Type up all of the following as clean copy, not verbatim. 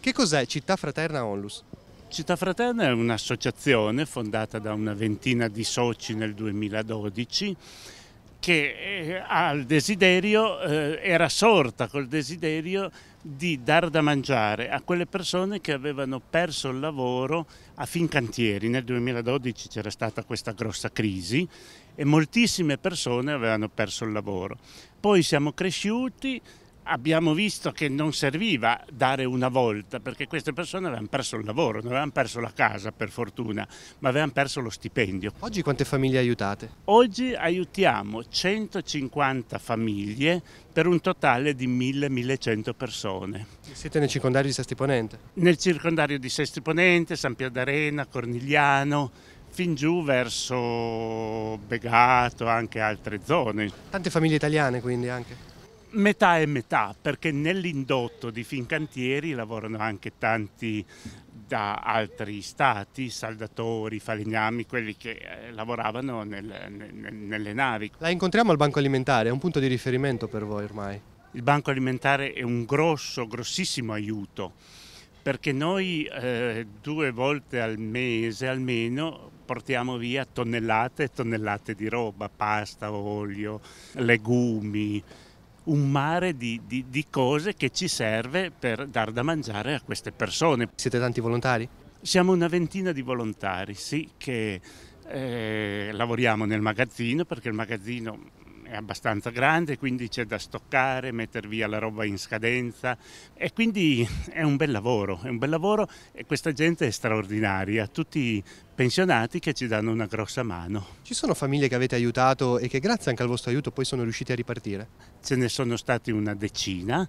Che cos'è Città Fraterna Onlus? Città Fraterna è un'associazione fondata da una ventina di soci nel 2012 che era sorta col desiderio di dar da mangiare a quelle persone che avevano perso il lavoro a Fincantieri. Nel 2012 c'era stata questa grossa crisi e moltissime persone avevano perso il lavoro. Poi siamo cresciuti. Abbiamo visto che non serviva dare una volta, perché queste persone avevano perso il lavoro, non avevano perso la casa per fortuna, ma avevano perso lo stipendio. Oggi quante famiglie aiutate? Oggi aiutiamo 150 famiglie per un totale di 1000-1100 persone. Siete nel circondario di Sesti Ponente? Nel circondario di Sesti Ponente, San Pier d'Arena, Cornigliano, fin giù verso Begato, anche altre zone. Tante famiglie italiane quindi anche? Metà e metà, perché nell'indotto di Fincantieri lavorano anche tanti da altri stati, saldatori, falegnami, quelli che lavoravano nelle navi. La incontriamo al banco alimentare, è un punto di riferimento per voi ormai. Il banco alimentare è un grossissimo aiuto, perché noi 2 volte al mese almeno portiamo via tonnellate e tonnellate di roba, pasta, olio, legumi, un mare di cose che ci serve per dar da mangiare a queste persone. Siete tanti volontari? Siamo una ventina di volontari, sì, che lavoriamo nel magazzino, perché il magazzino è abbastanza grande, quindi c'è da stoccare, mettere via la roba in scadenza e quindi è un bel lavoro e questa gente è straordinaria, tutti pensionati che ci danno una grossa mano. Ci sono famiglie che avete aiutato e che grazie anche al vostro aiuto poi sono riusciti a ripartire? Ce ne sono stati una decina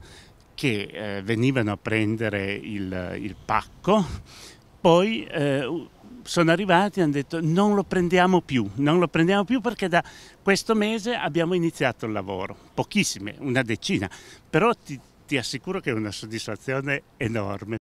che venivano a prendere il pacco, poi sono arrivati e hanno detto non lo prendiamo più perché da questo mese abbiamo iniziato il lavoro, pochissime, una decina, però ti assicuro che è una soddisfazione enorme.